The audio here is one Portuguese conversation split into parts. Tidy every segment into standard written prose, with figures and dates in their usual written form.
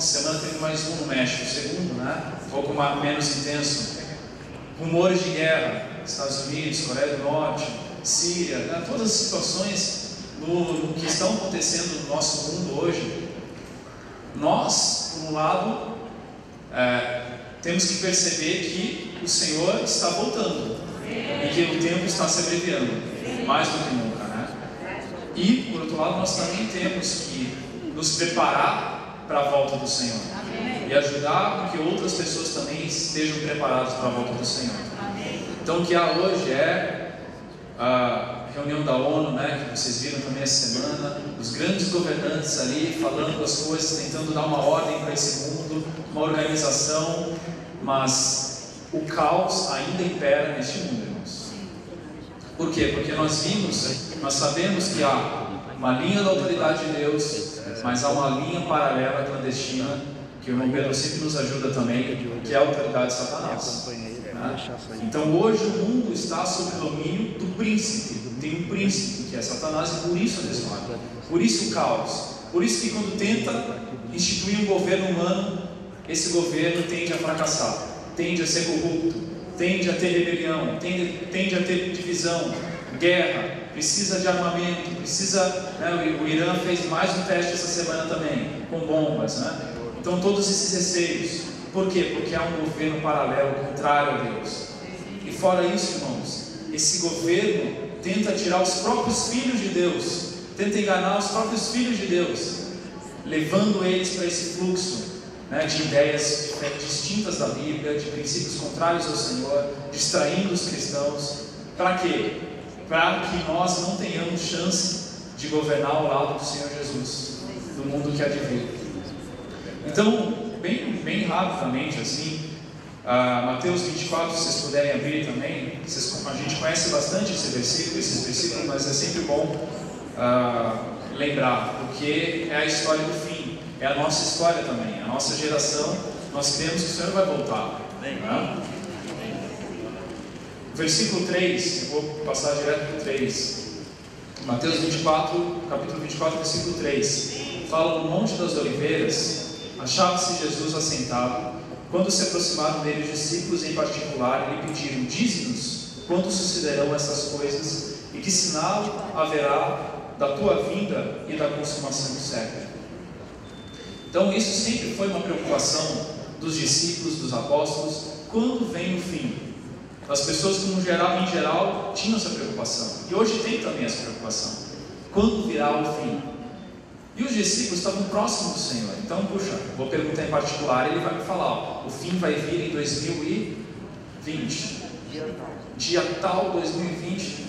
semana teve mais um no México, o segundo, né? Um pouco menos intenso. Rumores de guerra, Estados Unidos, Coreia do Norte, Síria, né? Todas as situações que estão acontecendo no nosso mundo hoje. Nós, por um lado, temos que perceber que o Senhor está voltando e que o tempo está se abreviando, mais do que nunca, né? E, por outro lado, nós também temos que nos preparar para a volta do Senhor e ajudar que outras pessoas também estejam preparadas para a volta do Senhor. Então, o que há hoje é a reunião da ONU, né, que vocês viram também essa semana, os grandes governantes ali falando as coisas, tentando dar uma ordem para esse mundo, uma organização, mas o caos ainda impera neste mundo, irmãos. Por quê? Porque nós sabemos que há uma linha da autoridade de Deus, mas há uma linha paralela clandestina, que o irmão Pedro sempre nos ajuda também, que é a autoridade de Satanás. Então hoje o mundo está sob o domínio do príncipe. Tem um príncipe que é Satanás, e por isso é desolado, por isso o caos, por isso que quando tenta instituir um governo humano, esse governo tende a fracassar, tende a ser corrupto, tende a ter rebelião, tende a ter divisão, guerra, precisa de armamento, né? O Irã fez mais um teste essa semana também, com bombas, né? Então todos esses receios. Por quê? Porque há um governo paralelo, contrário a Deus. E fora isso, irmãos, esse governo tenta tirar os próprios filhos de Deus, tenta enganar os próprios filhos de Deus, levando eles para esse fluxo, né, de ideias distintas da Bíblia, de princípios contrários ao Senhor, distraindo os cristãos. Para quê? Para que nós não tenhamos chance de governar ao lado do Senhor Jesus, do mundo que há de vir. Então, bem rapidamente assim, Mateus 24, se vocês puderem abrir também, a gente conhece bastante esses versículos, mas é sempre bom lembrar, porque é a história do fim, é a nossa história também, a nossa geração. Nós cremos que o Senhor vai voltar, né? Versículo 3, eu vou passar direto para o 3, Mateus 24, capítulo 24, versículo 3, fala no Monte das Oliveiras. Achava-se Jesus assentado, quando se aproximaram dele os discípulos em particular, e lhe pediram: dize-nos quando sucederão essas coisas, e que sinal haverá da tua vinda e da consumação do século. Então isso sempre foi uma preocupação dos discípulos, dos apóstolos, quando vem o fim. As pessoas em geral tinham essa preocupação, e hoje tem também essa preocupação, quando virá o fim? E os discípulos estavam próximos do Senhor. Então, vou perguntar em particular, ele vai me falar, o fim vai vir em 2020, dia tal 2020,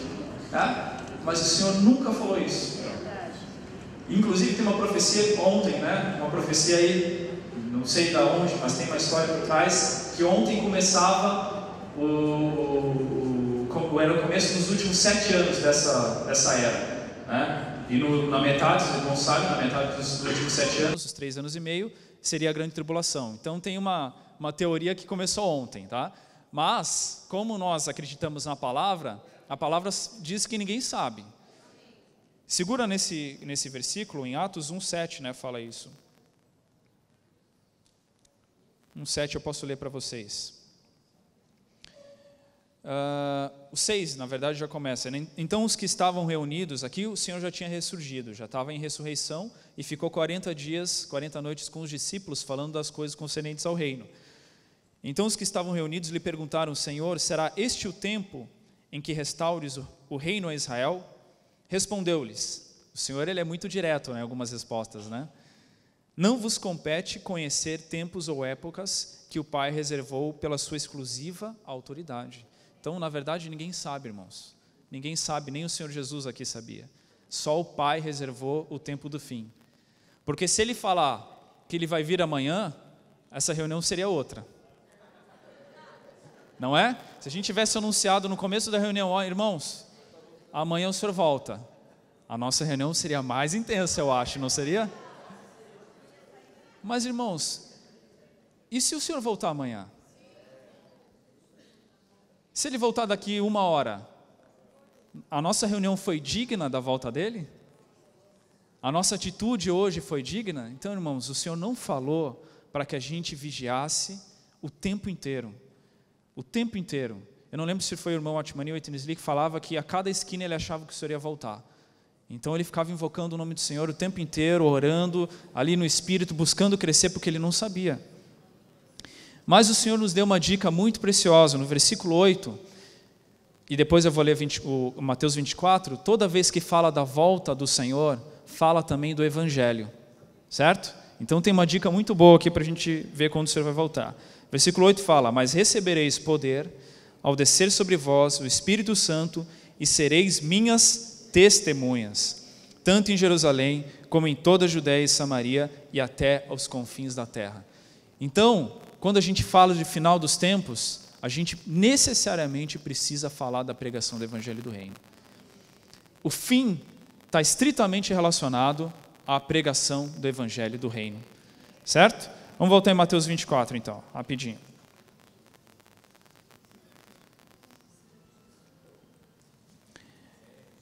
né? Mas o Senhor nunca falou isso. Inclusive tem uma profecia ontem, né? Uma profecia aí, não sei de onde, mas tem uma história por trás, que ontem começava era o começo dos últimos 7 anos dessa era, né? E na metade, vocês não sabem, na metade dos últimos 7 anos, os 3 anos e meio, seria a grande tribulação. Então tem uma teoria que começou ontem, tá? Mas, como nós acreditamos na palavra, a palavra diz que ninguém sabe. Segura nesse versículo, em Atos 1,7, né, fala isso. 1,7 eu posso ler para vocês. O 6, na verdade, já começa, né? Então os que estavam reunidos aqui, o Senhor já tinha ressurgido, já estava em ressurreição, e ficou 40 dias, 40 noites com os discípulos, falando das coisas concernentes ao reino. Então os que estavam reunidos lhe perguntaram: Senhor, será este o tempo em que restaures o reino a Israel? Respondeu-lhes, o Senhor ele é muito direto em algumas respostas, né? Não vos compete conhecer tempos ou épocas que o Pai reservou pela sua exclusiva autoridade. Então, na verdade, ninguém sabe, irmãos. Ninguém sabe, nem o Senhor Jesus aqui sabia. Só o Pai reservou o tempo do fim. Porque se ele falar que ele vai vir amanhã, essa reunião seria outra. Não é? Se a gente tivesse anunciado no começo da reunião: ó, irmãos, amanhã o Senhor volta, a nossa reunião seria mais intensa, eu acho, não seria? Mas, irmãos, e se o Senhor voltar amanhã? Se ele voltar daqui 1 hora, a nossa reunião foi digna da volta dele? A nossa atitude hoje foi digna? Então, irmãos, o Senhor não falou para que a gente vigiasse o tempo inteiro. O tempo inteiro. Eu não lembro se foi o irmão Atmani ou Etinesli que falava que a cada esquina ele achava que o Senhor ia voltar. Então ele ficava invocando o nome do Senhor o tempo inteiro, orando, ali no Espírito, buscando crescer, porque ele não sabia. Mas o Senhor nos deu uma dica muito preciosa, no versículo 8, e depois eu vou ler o Mateus 24, toda vez que fala da volta do Senhor, fala também do Evangelho, certo? Então tem uma dica muito boa aqui para a gente ver quando o Senhor vai voltar. Versículo 8 fala, mas recebereis poder ao descer sobre vós o Espírito Santo e sereis minhas testemunhas, tanto em Jerusalém como em toda a Judéia e Samaria e até aos confins da terra. Então, quando a gente fala de final dos tempos, a gente necessariamente precisa falar da pregação do Evangelho do Reino. O fim está estritamente relacionado à pregação do Evangelho do Reino, certo? Vamos voltar em Mateus 24 então, rapidinho.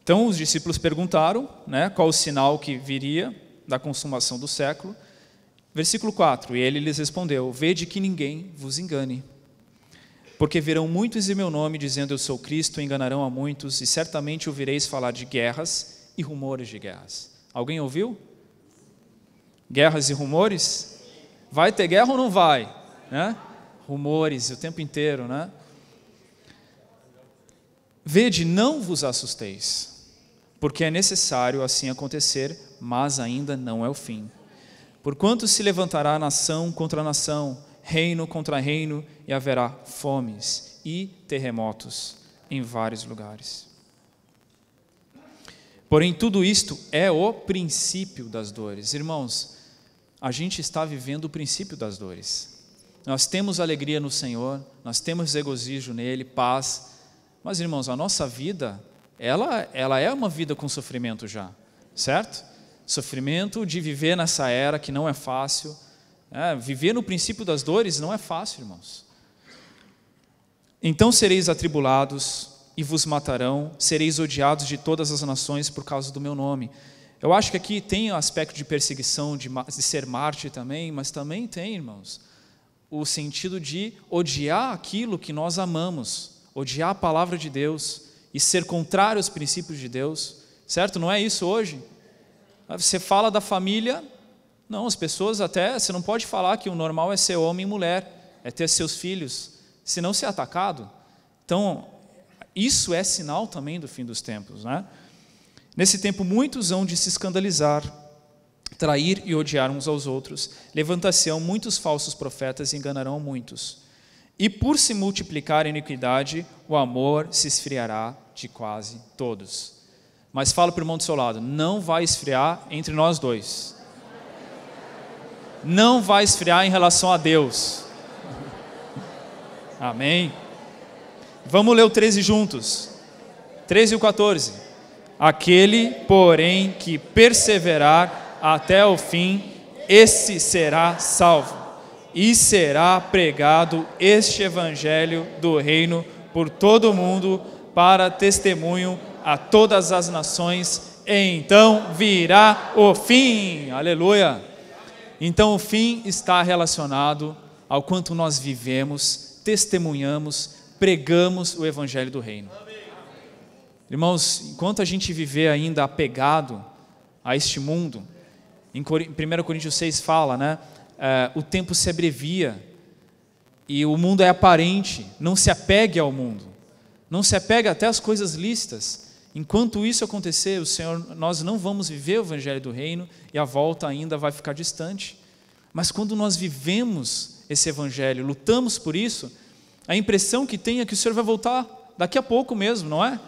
Então os discípulos perguntaram, qual o sinal que viria da consumação do século. Versículo 4, e ele lhes respondeu, vede que ninguém vos engane, porque virão muitos em meu nome, dizendo eu sou Cristo, enganarão a muitos, e certamente ouvireis falar de guerras e rumores de guerras. Alguém ouviu? Guerras e rumores? Vai ter guerra ou não vai? Rumores o tempo inteiro, Vede, não vos assusteis, porque é necessário assim acontecer, mas ainda não é o fim. Porquanto se levantará nação contra nação, reino contra reino, e haverá fomes e terremotos em vários lugares. Porém, tudo isto é o princípio das dores. Irmãos, a gente está vivendo o princípio das dores. Nós temos alegria no Senhor, nós temos regozijo nele, paz. Mas, irmãos, a nossa vida, ela é uma vida com sofrimento já, certo? Sofrimento de viver nessa era que não é fácil. Viver no princípio das dores não é fácil, irmãos. Então sereis atribulados e vos matarão, sereis odiados de todas as nações por causa do meu nome. Eu acho que aqui tem o aspecto de perseguição, de ser mártir também, mas também tem, irmãos, o sentido de odiar aquilo que nós amamos, odiar a palavra de Deus e ser contrário aos princípios de Deus, certo? Não é isso hoje? Você fala da família, não, as pessoas até, você não pode falar que o normal é ser homem e mulher, é ter seus filhos, senão ser atacado. Então, isso é sinal também do fim dos tempos, Nesse tempo, muitos hão de se escandalizar, trair e odiar uns aos outros, levantar-se-ão muitos falsos profetas e enganarão muitos. E por se multiplicar a iniquidade, o amor se esfriará de quase todos. Mas fala para o irmão do seu lado, não vai esfriar entre nós dois. Não vai esfriar em relação a Deus. Amém? Vamos ler o 13 juntos. 13 e o 14. Aquele, porém, que perseverar até o fim, esse será salvo. E será pregado este evangelho do reino por todo o mundo, para testemunho a todas as nações, e então virá o fim. Aleluia! Então o fim está relacionado ao quanto nós vivemos, testemunhamos, pregamos o evangelho do reino. Irmãos, enquanto a gente viver ainda apegado a este mundo, em 1 Coríntios 6 fala, o tempo se abrevia e o mundo é aparente, não se apegue ao mundo, não se apegue até às coisas lícitas. Enquanto isso acontecer, nós não vamos viver o evangelho do reino e a volta ainda vai ficar distante. Mas quando nós vivemos esse evangelho, lutamos por isso, a impressão que tem é que o Senhor vai voltar daqui a pouco mesmo, não é?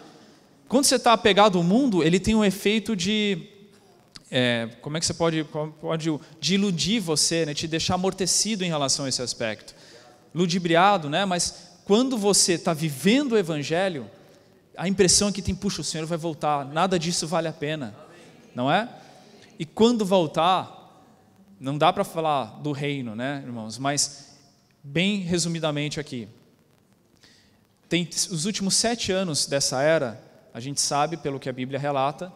Quando você está apegado ao mundo, ele tem um efeito de, como é que você pode de iludir você, te deixar amortecido em relação a esse aspecto. Ludibriado, mas quando você está vivendo o evangelho, a impressão é que tem, puxa, o Senhor vai voltar, nada disso vale a pena, não é? E quando voltar, não dá para falar do reino, irmãos, mas bem resumidamente aqui, tem os últimos 7 anos dessa era, a gente sabe, pelo que a Bíblia relata,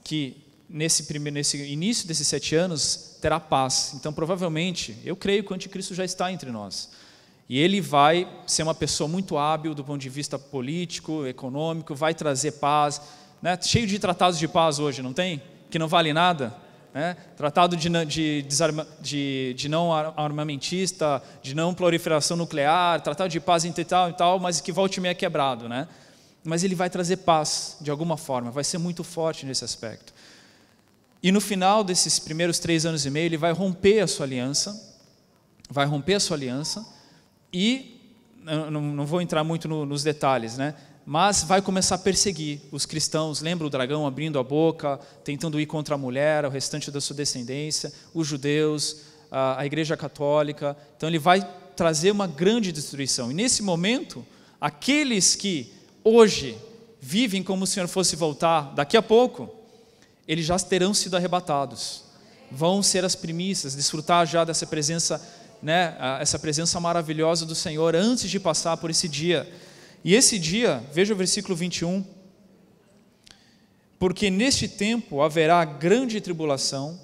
que nesse início desses 7 anos, terá paz. Então, provavelmente, eu creio que o anticristo já está entre nós. E ele vai ser uma pessoa muito hábil do ponto de vista político, econômico, vai trazer paz, né? Cheio de tratados de paz hoje, não tem? Que não vale nada, né? Tratado de não armamentista, de não proliferação nuclear, tratado de paz entre tal e tal, mas que volta e meia é quebrado, né? Mas ele vai trazer paz de alguma forma, vai ser muito forte nesse aspecto. E no final desses primeiros 3 anos e meio, ele vai romper a sua aliança, e não vou entrar muito nos detalhes, né? Mas vai começar a perseguir os cristãos. Lembra o dragão abrindo a boca, tentando ir contra a mulher, o restante da sua descendência, os judeus, a igreja católica. Então ele vai trazer uma grande destruição. E nesse momento, aqueles que hoje vivem como se o Senhor fosse voltar daqui a pouco, eles já terão sido arrebatados. Vão ser as primícias, desfrutar já dessa presença, né, essa presença maravilhosa do Senhor antes de passar por esse dia. E esse dia, veja o versículo 21, porque neste tempo haverá grande tribulação,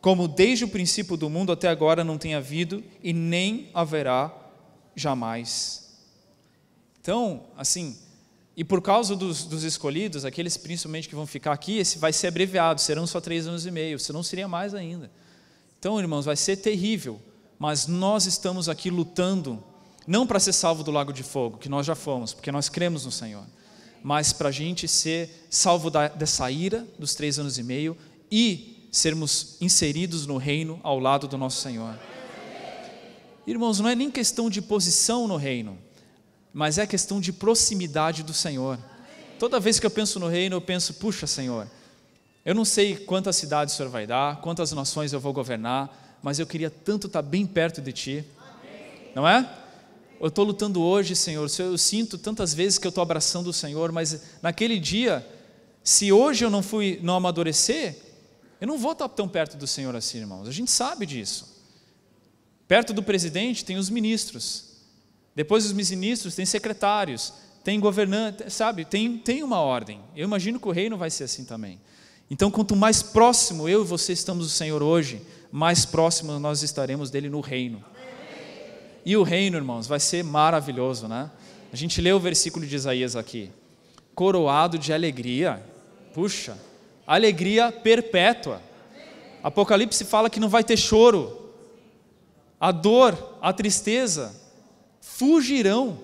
como desde o princípio do mundo até agora não tem havido e nem haverá jamais. Então, assim, e por causa dos escolhidos, aqueles principalmente que vão ficar aqui, esse vai ser abreviado, serão só 3 anos e meio, senão seria mais ainda. Então, irmãos, vai ser terrível, mas nós estamos aqui lutando, não para ser salvo do lago de fogo, que nós já fomos, porque nós cremos no Senhor, mas para a gente ser salvo dessa ira dos 3 anos e meio e sermos inseridos no reino ao lado do nosso Senhor. Irmãos, não é nem questão de posição no reino, mas é questão de proximidade do Senhor. Toda vez que eu penso no reino, eu penso, puxa, Senhor, eu não sei quantas cidades o Senhor vai dar, quantas nações eu vou governar, mas eu queria tanto estar bem perto de Ti, não é? Eu estou lutando hoje, Senhor, eu sinto tantas vezes que eu estou abraçando o Senhor, mas naquele dia, se hoje eu não amadurecer, eu não vou estar tão perto do Senhor assim, irmãos, a gente sabe disso. Perto do presidente tem os ministros, depois dos ministros tem secretários, tem governante, sabe, tem uma ordem. Eu imagino que o reino vai ser assim também. Então, quanto mais próximo eu e você estamos do Senhor hoje, mais próximo nós estaremos dele no reino. E o reino, irmãos, vai ser maravilhoso, né? A gente lê o versículo de Isaías aqui. Coroado de alegria. Puxa, alegria perpétua. Apocalipse fala que não vai ter choro. A dor, a tristeza fugirão.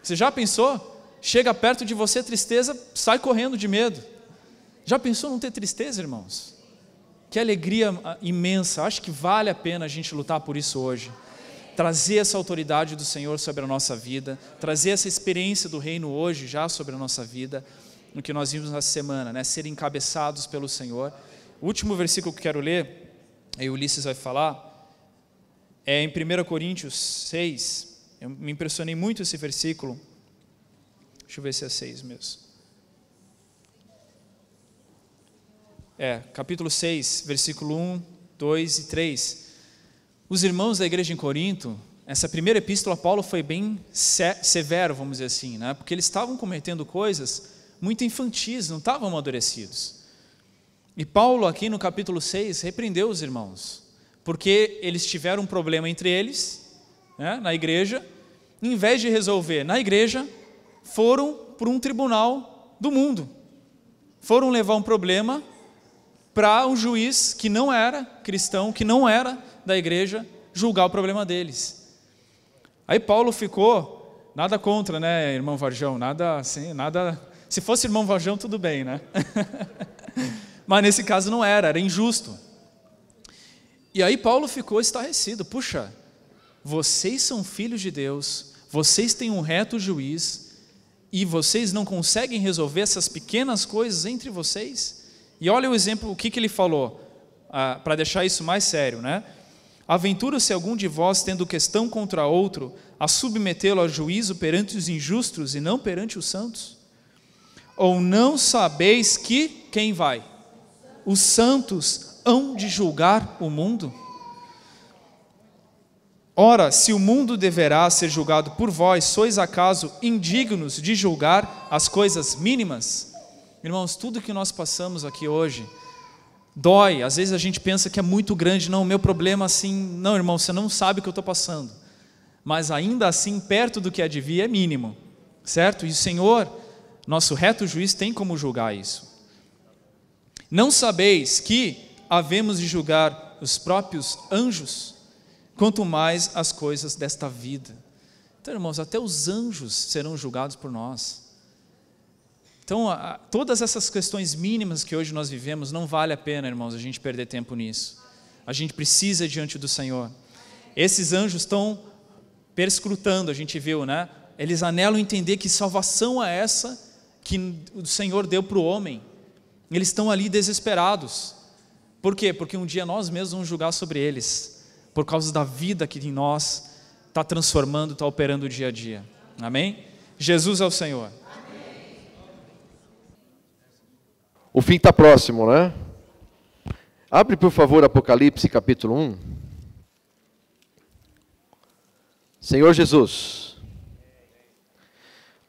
Você já pensou? Chega perto de você a tristeza, sai correndo de medo. Já pensou não ter tristeza, irmãos? Que alegria imensa. Acho que vale a pena a gente lutar por isso hoje. Trazer essa autoridade do Senhor sobre a nossa vida, trazer essa experiência do reino hoje já sobre a nossa vida, no que nós vimos nessa semana, né? Ser encabeçados pelo Senhor. O último versículo que eu quero ler, aí o Ulisses vai falar, é em 1 Coríntios 6, eu me impressionei muito esse versículo, deixa eu ver se é 6 mesmo. Capítulo 6, versículo 1, 2 e 3. Os irmãos da igreja em Corinto, essa primeira epístola, Paulo foi bem severo, vamos dizer assim, né? Porque eles estavam cometendo coisas muito infantis, não estavam amadurecidos. E Paulo aqui no capítulo 6 repreendeu os irmãos, porque eles tiveram um problema entre eles, né, na igreja, em vez de resolver na igreja, foram para um tribunal do mundo, foram levar um problema para um juiz que não era cristão, que não era da igreja, julgar o problema deles. Aí Paulo ficou, nada contra, né, irmão Varjão, nada assim, nada, se fosse irmão Varjão tudo bem, né? Mas nesse caso não era injusto. E aí Paulo ficou estarrecido, puxa, vocês são filhos de Deus, vocês têm um reto juiz, e vocês não conseguem resolver essas pequenas coisas entre vocês? E olha o exemplo, o que ele falou, para deixar isso mais sério, né? Aventura-se algum de vós, tendo questão contra outro, a submetê-lo a juízo perante os injustos e não perante os santos? Ou não sabeis que, quem vai? Os santos hão de julgar o mundo? Ora, se o mundo deverá ser julgado por vós, sois acaso indignos de julgar as coisas mínimas? Irmãos, tudo que nós passamos aqui hoje Dói, às vezes a gente pensa que é muito grande. Não, o meu problema assim, não, irmão, você não sabe o que eu estou passando. Mas ainda assim, perto do que é de vir, é mínimo, certo? E o Senhor, nosso reto juiz, tem como julgar isso. Não sabeis que havemos de julgar os próprios anjos, quanto mais as coisas desta vida. Então, irmãos, até os anjos serão julgados por nós. Então, todas essas questões mínimas que hoje nós vivemos, não vale a pena, irmãos, a gente perder tempo nisso. A gente precisa ir diante do Senhor. Esses anjos estão perscrutando, a gente viu, né? Eles anelam entender que salvação é essa que o Senhor deu para o homem. Eles estão ali desesperados. Por quê? Porque um dia nós mesmos vamos julgar sobre eles, por causa da vida que em nós está transformando, está operando o dia a dia. Amém? Jesus é o Senhor. O fim está próximo, né? Abre, por favor, Apocalipse capítulo 1. Senhor Jesus.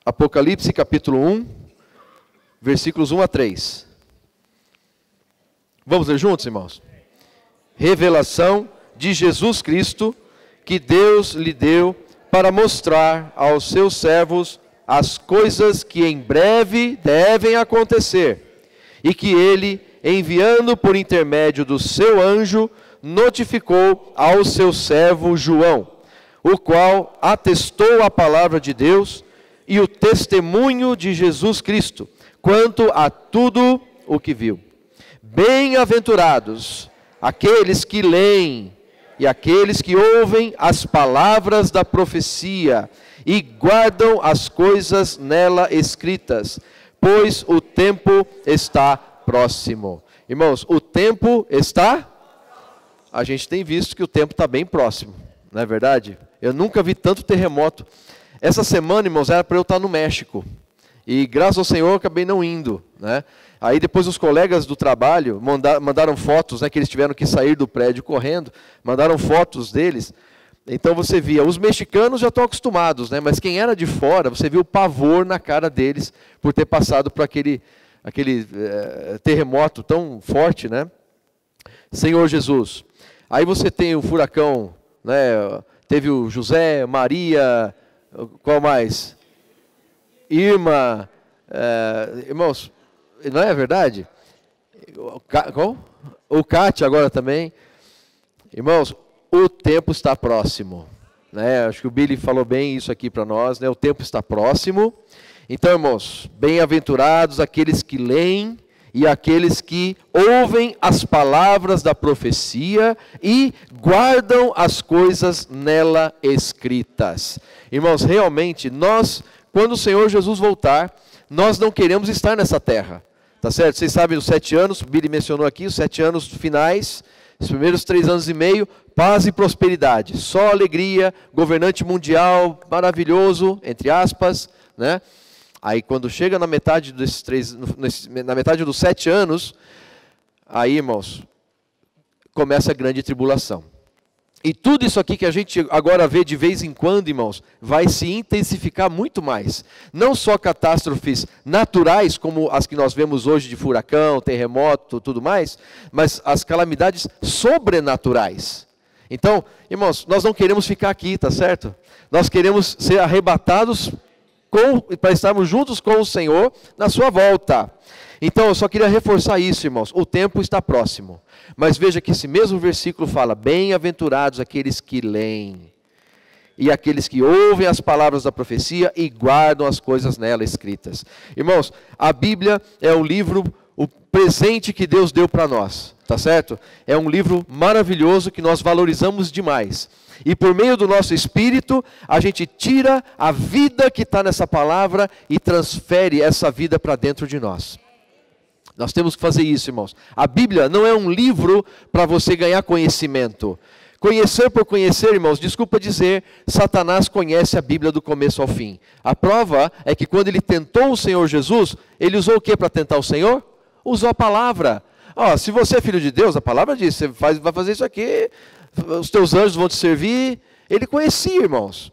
Apocalipse capítulo 1, versículos 1 a 3. Vamos ler juntos, irmãos? Revelação de Jesus Cristo, que Deus lhe deu para mostrar aos seus servos as coisas que em breve devem acontecer, e que ele, enviando por intermédio do seu anjo, notificou ao seu servo João, o qual atestou a palavra de Deus e o testemunho de Jesus Cristo, quanto a tudo o que viu. Bem-aventurados aqueles que leem e aqueles que ouvem as palavras da profecia e guardam as coisas nela escritas, pois o tempo está próximo. Irmãos, o tempo está? A gente tem visto que o tempo está bem próximo, não é verdade? Eu nunca vi tanto terremoto. Essa semana, irmãos, era para eu estar no México. E graças ao Senhor eu acabei não indo, né? Aí depois os colegas do trabalho mandaram fotos, né, que eles tiveram que sair do prédio correndo, mandaram fotos deles. Então você via, os mexicanos já estão acostumados, né? Mas quem era de fora, você viu o pavor na cara deles por ter passado por aquele terremoto tão forte, né? Senhor Jesus. Aí você tem o furacão, né? Teve o José, Maria, qual mais? Irma, irmãos, não é verdade? O Cátia agora também. Irmãos, o tempo está próximo, né? Acho que o Billy falou bem isso aqui para nós, né? O tempo está próximo. Então, irmãos, bem-aventurados aqueles que leem e aqueles que ouvem as palavras da profecia e guardam as coisas nela escritas. Irmãos, realmente, quando o Senhor Jesus voltar, nós não queremos estar nessa terra. Tá certo? Vocês sabem os 7 anos, o Billy mencionou aqui, os 7 anos finais, os primeiros 3 anos e meio, paz e prosperidade, só alegria, governante mundial, maravilhoso, entre aspas, né? Aí quando chega na metade na metade dos 7 anos, aí, irmãos, começa a grande tribulação. E tudo isso aqui que a gente agora vê de vez em quando, irmãos, vai se intensificar muito mais. Não só catástrofes naturais, como as que nós vemos hoje de furacão, terremoto, tudo mais, mas as calamidades sobrenaturais. Então, irmãos, nós não queremos ficar aqui, tá certo? Nós queremos ser arrebatados para estarmos juntos com o Senhor na sua volta. Então, eu só queria reforçar isso, irmãos. O tempo está próximo. Mas veja que esse mesmo versículo fala: bem-aventurados aqueles que leem e aqueles que ouvem as palavras da profecia e guardam as coisas nela escritas. Irmãos, a Bíblia é o livro, o presente que Deus deu para nós, tá certo? É um livro maravilhoso que nós valorizamos demais. E por meio do nosso espírito, a gente tira a vida que está nessa palavra e transfere essa vida para dentro de nós. Nós temos que fazer isso, irmãos. A Bíblia não é um livro para você ganhar conhecimento. Conhecer por conhecer, irmãos, desculpa dizer, Satanás conhece a Bíblia do começo ao fim. A prova é que quando ele tentou o Senhor Jesus, ele usou o que para tentar o Senhor? Usou a palavra. Se você é filho de Deus, a palavra diz, você vai fazer isso aqui, os teus anjos vão te servir. Ele conhecia, irmãos.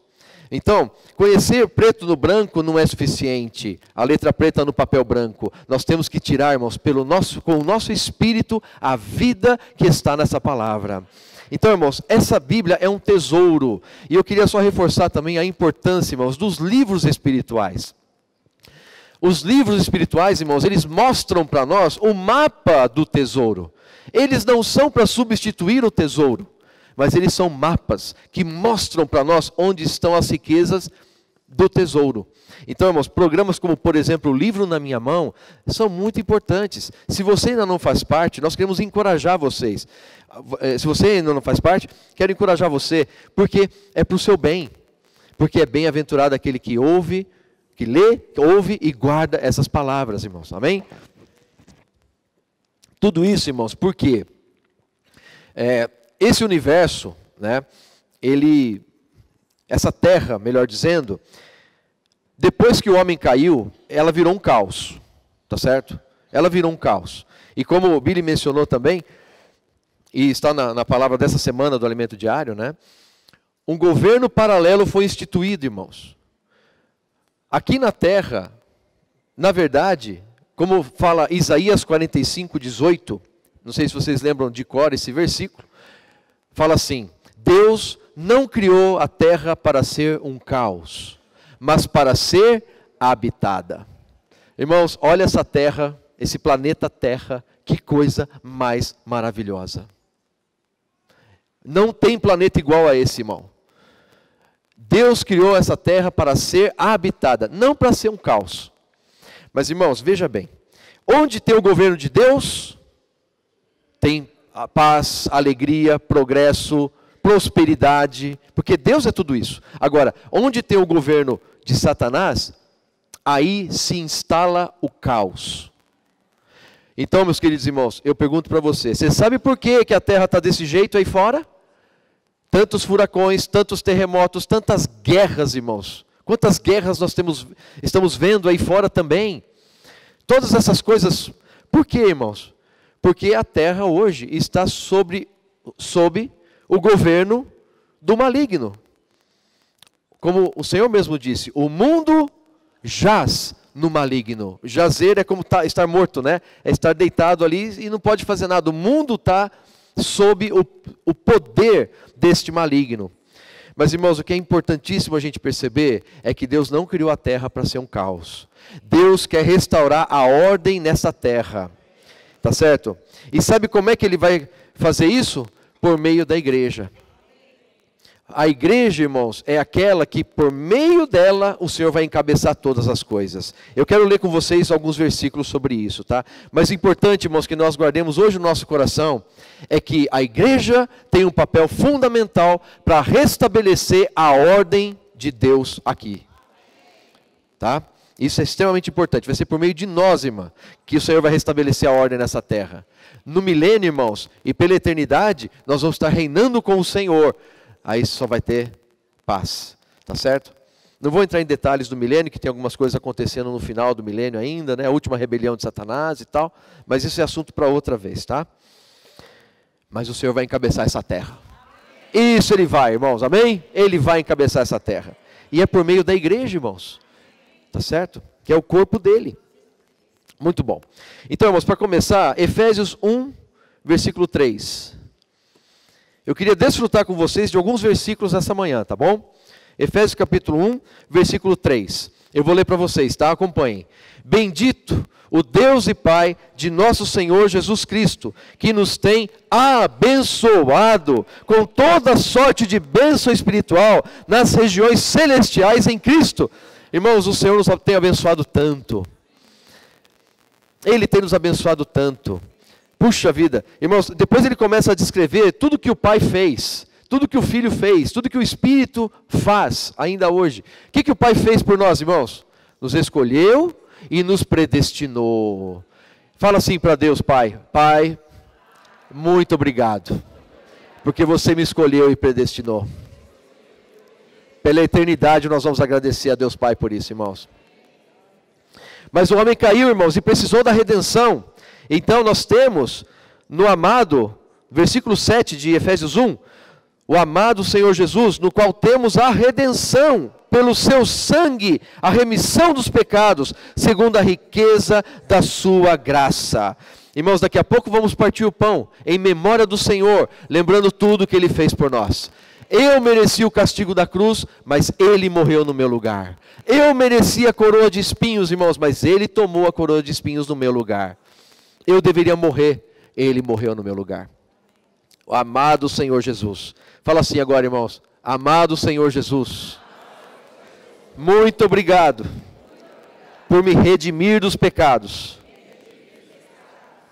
Então, conhecer preto no branco não é suficiente, a letra preta no papel branco. Nós temos que tirar, irmãos, com o nosso espírito, a vida que está nessa palavra. Então, irmãos, essa Bíblia é um tesouro. E eu queria só reforçar também a importância, irmãos, dos livros espirituais. Os livros espirituais, irmãos, eles mostram para nós o mapa do tesouro. Eles não são para substituir o tesouro, mas eles são mapas que mostram para nós onde estão as riquezas do tesouro. Então, irmãos, programas como, por exemplo, o Livro na Minha Mão, são muito importantes. Se você ainda não faz parte, nós queremos encorajar vocês. Se você ainda não faz parte, quero encorajar você, porque é para o seu bem. Porque é bem-aventurado aquele que ouve, que lê, ouve e guarda essas palavras, irmãos. Amém? Tudo isso, irmãos, porque esse universo, né, essa terra, melhor dizendo, depois que o homem caiu, ela virou um caos, tá certo? Ela virou um caos. E como o Billy mencionou também, e está na palavra dessa semana do Alimento Diário, né, um governo paralelo foi instituído, irmãos. Aqui na terra, na verdade, como fala Isaías 45:18, não sei se vocês lembram de cor esse versículo, fala assim: Deus não criou a terra para ser um caos, mas para ser habitada. Irmãos, olha essa terra, esse planeta Terra, que coisa mais maravilhosa. Não tem planeta igual a esse, irmão. Deus criou essa terra para ser habitada, não para ser um caos. Mas, irmãos, veja bem, onde tem o governo de Deus, tem a paz, alegria, progresso, prosperidade, porque Deus é tudo isso. Agora, onde tem o governo de Satanás, aí se instala o caos. Então, meus queridos irmãos, eu pergunto para você sabe por que a terra está desse jeito aí fora? Tantos furacões, tantos terremotos, tantas guerras, irmãos. Quantas guerras nós estamos vendo aí fora também. Todas essas coisas, por quê, irmãos? Porque a terra hoje está sob o governo do maligno. Como o Senhor mesmo disse, o mundo jaz no maligno. Jazer é como estar morto, né? É estar deitado ali e não pode fazer nada. O mundo está sob o poder deste maligno. Mas, irmãos, o que é importantíssimo a gente perceber é que Deus não criou a terra para ser um caos. Deus quer restaurar a ordem nessa terra. Tá certo? E sabe como é que Ele vai fazer isso? Por meio da igreja. A igreja, irmãos, é aquela que por meio dela o Senhor vai encabeçar todas as coisas. Eu quero ler com vocês alguns versículos sobre isso, tá? Mas o importante, irmãos, que nós guardemos hoje no nosso coração é que a igreja tem um papel fundamental para restabelecer a ordem de Deus aqui. Tá? Isso é extremamente importante. Vai ser por meio de nós, irmã, que o Senhor vai restabelecer a ordem nessa terra. No milênio, irmãos, e pela eternidade, nós vamos estar reinando com o Senhor. Aí só vai ter paz, tá certo? Não vou entrar em detalhes do milênio, que tem algumas coisas acontecendo no final do milênio ainda, né? A última rebelião de Satanás e tal, mas isso é assunto para outra vez, tá? Mas o Senhor vai encabeçar essa terra. Isso Ele vai, irmãos, amém? Ele vai encabeçar essa terra. E é por meio da igreja, irmãos, tá certo? Que é o corpo dele. Muito bom. Então, irmãos, para começar, Efésios 1, versículo 3. Eu queria desfrutar com vocês de alguns versículos essa manhã, tá bom? Efésios capítulo 1, versículo 3. Eu vou ler para vocês, tá? Acompanhem. Bendito o Deus e Pai de nosso Senhor Jesus Cristo, que nos tem abençoado com toda sorte de bênção espiritual nas regiões celestiais em Cristo. Irmãos, o Senhor nos tem abençoado tanto. Ele tem nos abençoado tanto. Puxa vida, irmãos, depois ele começa a descrever tudo que o Pai fez, tudo que o Filho fez, tudo que o Espírito faz ainda hoje. O que o Pai fez por nós, irmãos? Nos escolheu e nos predestinou. Fala assim para Deus, Pai: Pai, muito obrigado, porque você me escolheu e predestinou. Pela eternidade nós vamos agradecer a Deus Pai por isso, irmãos. Mas o homem caiu, irmãos, e precisou da redenção. Então nós temos no amado, versículo 7 de Efésios 1, o amado Senhor Jesus, no qual temos a redenção, pelo seu sangue, a remissão dos pecados, segundo a riqueza da sua graça. Irmãos, daqui a pouco vamos partir o pão, em memória do Senhor, lembrando tudo que Ele fez por nós. Eu mereci o castigo da cruz, mas Ele morreu no meu lugar. Eu mereci a coroa de espinhos, irmãos, mas Ele tomou a coroa de espinhos no meu lugar. Eu deveria morrer, Ele morreu no meu lugar. O amado Senhor Jesus. Fala assim agora, irmãos. Amado Senhor Jesus, muito obrigado por me redimir dos pecados,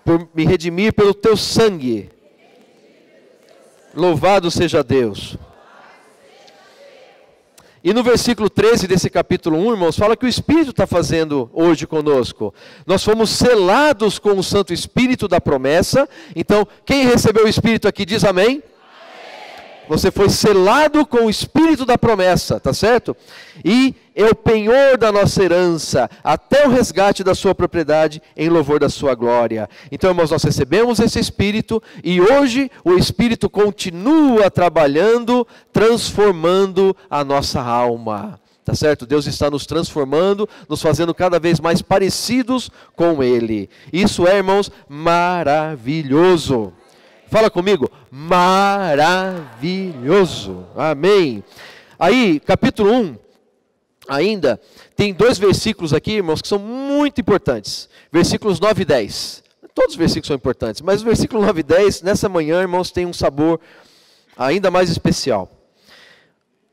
por me redimir pelo teu sangue. Louvado seja Deus. E no versículo 13 desse capítulo 1, irmãos, fala que o Espírito está fazendo hoje conosco. Nós fomos selados com o Santo Espírito da promessa. Então, quem recebeu o Espírito aqui diz amém? Amém. Você foi selado com o Espírito da promessa, tá certo? E é o penhor da nossa herança, até o resgate da sua propriedade, em louvor da sua glória. Então, irmãos, nós recebemos esse Espírito, e hoje o Espírito continua trabalhando, transformando a nossa alma. Tá certo? Deus está nos transformando, nos fazendo cada vez mais parecidos com Ele. Isso é, irmãos, maravilhoso. Fala comigo, maravilhoso. Amém. Aí, capítulo 1, ainda, tem 2 versículos aqui, irmãos, que são muito importantes. Versículos 9 e 10. Todos os versículos são importantes, mas o versículo 9 e 10, nessa manhã, irmãos, tem um sabor ainda mais especial.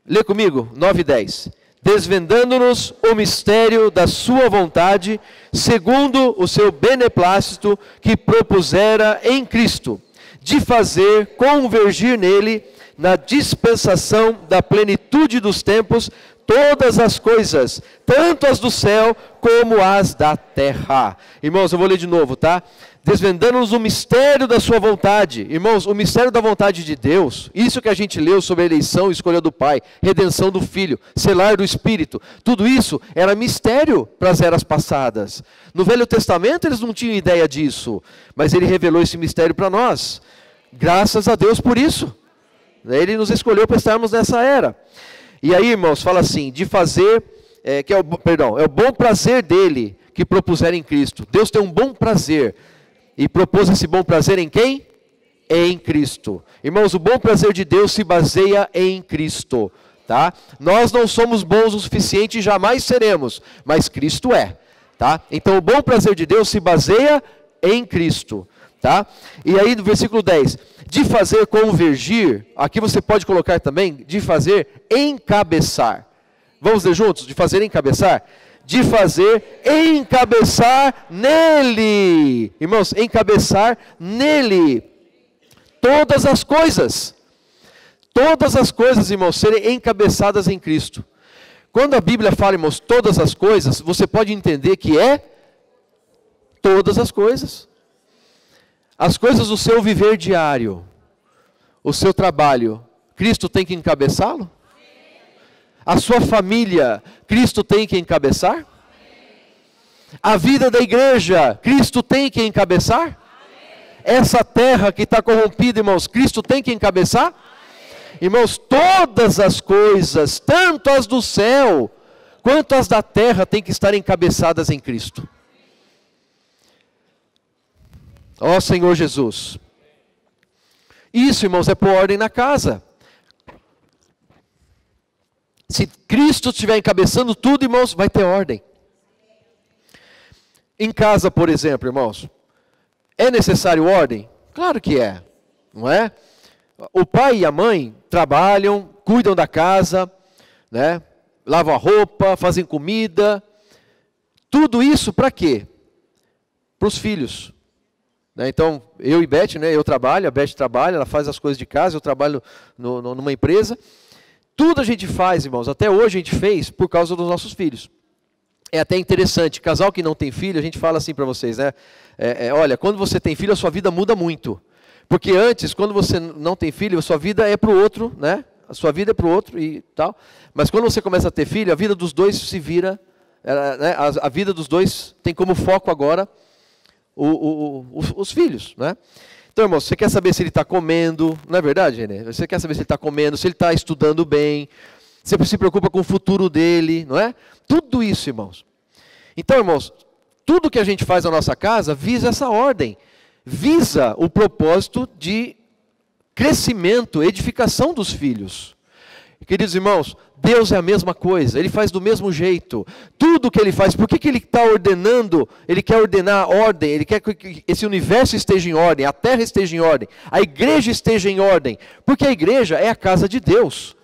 Lê comigo, 9 e 10. Desvendando-nos o mistério da sua vontade, segundo o seu beneplácito que propusera em Cristo, de fazer convergir nele, na dispensação da plenitude dos tempos, todas as coisas, tanto as do céu como as da terra. Irmãos, eu vou ler de novo, tá? Desvendando-nos o mistério da sua vontade. Irmãos, o mistério da vontade de Deus, isso que a gente leu sobre a eleição e escolha do Pai, redenção do Filho, selar do Espírito, tudo isso era mistério para as eras passadas. No Velho Testamento eles não tinham ideia disso, mas Ele revelou esse mistério para nós. Graças a Deus por isso. Ele nos escolheu para estarmos nessa era. E aí, irmãos, fala assim, de fazer, é o bom prazer dele que propuseram em Cristo. Deus tem um bom prazer. E propôs esse bom prazer em quem? Em Cristo. Irmãos, o bom prazer de Deus se baseia em Cristo. Tá? Nós não somos bons o suficiente e jamais seremos, mas Cristo é. Tá? Então o bom prazer de Deus se baseia em Cristo. Tá? E aí no versículo 10, de fazer convergir, aqui você pode colocar também, de fazer encabeçar. Vamos ler juntos? De fazer encabeçar? De fazer encabeçar nele. Irmãos, encabeçar nele. Todas as coisas. Todas as coisas, irmãos, serem encabeçadas em Cristo. Quando a Bíblia fala, irmãos, todas as coisas, você pode entender que é todas as coisas. As coisas do seu viver diário, o seu trabalho, Cristo tem que encabeçá-lo? A sua família, Cristo tem que encabeçar? A vida da igreja, Cristo tem que encabeçar? Essa terra que está corrompida, irmãos, Cristo tem que encabeçar? Irmãos, todas as coisas, tanto as do céu, quanto as da terra, têm que estar encabeçadas em Cristo. Ó Senhor Jesus. Isso, irmãos, é pôr ordem na casa. Se Cristo estiver encabeçando tudo, irmãos, vai ter ordem. Em casa, por exemplo, irmãos, é necessário ordem? Claro que é, não é? O pai e a mãe trabalham, cuidam da casa, né? Lavam a roupa, fazem comida. Tudo isso para quê? Para os filhos. Então, eu e Beth, né, eu trabalho, a Beth trabalha, ela faz as coisas de casa, eu trabalho numa empresa. Tudo a gente faz, irmãos, até hoje a gente fez por causa dos nossos filhos. É até interessante, casal que não tem filho, a gente fala assim para vocês, né? Olha, quando você tem filho, a sua vida muda muito. Porque antes, quando você não tem filho, a sua vida é para o outro, né? A sua vida é para o outro e tal. Mas quando você começa a ter filho, a vida dos dois se vira, né? A vida dos dois tem como foco agora os filhos, né? Então, irmão, você quer saber se ele está comendo, não é verdade, Renê? Você quer saber se ele está comendo, se ele está estudando bem, você se preocupa com o futuro dele, não é? Tudo isso, irmãos. Então, irmãos, tudo que a gente faz na nossa casa visa essa ordem, visa o propósito de crescimento, edificação dos filhos. Queridos irmãos, Deus é a mesma coisa, Ele faz do mesmo jeito. Tudo que Ele faz, por que Ele está ordenando? Ele quer ordenar a ordem, Ele quer que esse universo esteja em ordem, a terra esteja em ordem, a igreja esteja em ordem, porque a igreja é a casa de Deus.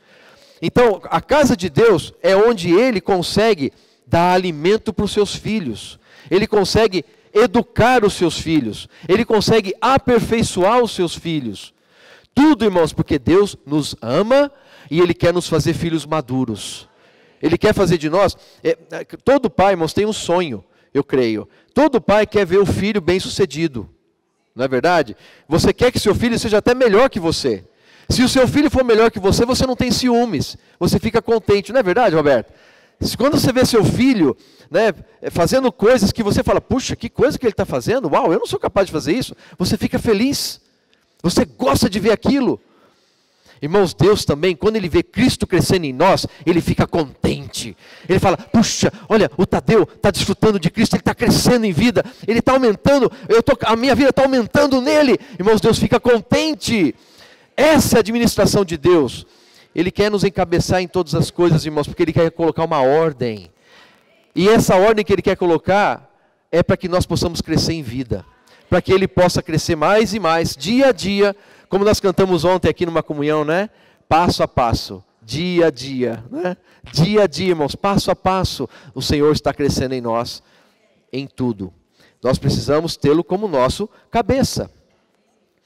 Então, a casa de Deus é onde Ele consegue dar alimento para os seus filhos, Ele consegue educar os seus filhos, Ele consegue aperfeiçoar os seus filhos. Tudo, irmãos, porque Deus nos ama e Ele quer nos fazer filhos maduros. Ele quer fazer de nós... todo pai, irmãos, tem um sonho, eu creio. Todo pai quer ver o filho bem sucedido. Não é verdade? Você quer que seu filho seja até melhor que você. Se o seu filho for melhor que você, você não tem ciúmes. Você fica contente. Não é verdade, Roberto? Quando você vê seu filho, né, fazendo coisas que você fala, puxa, que coisa que ele está fazendo. Uau, eu não sou capaz de fazer isso. Você fica feliz. Você gosta de ver aquilo. Irmãos, Deus também, quando Ele vê Cristo crescendo em nós, Ele fica contente. Ele fala, puxa, olha, o Tadeu está desfrutando de Cristo, ele está crescendo em vida, ele está aumentando, a minha vida está aumentando nele. Irmãos, Deus fica contente. Essa é a administração de Deus. Ele quer nos encabeçar em todas as coisas, irmãos, porque Ele quer colocar uma ordem. E essa ordem que Ele quer colocar é para que nós possamos crescer em vida. Para que Ele possa crescer mais e mais, dia a dia, como nós cantamos ontem aqui numa comunhão, né? Passo a passo, dia a dia, né? Dia a dia, irmãos, passo a passo, o Senhor está crescendo em nós, em tudo. Nós precisamos tê-lo como nosso cabeça.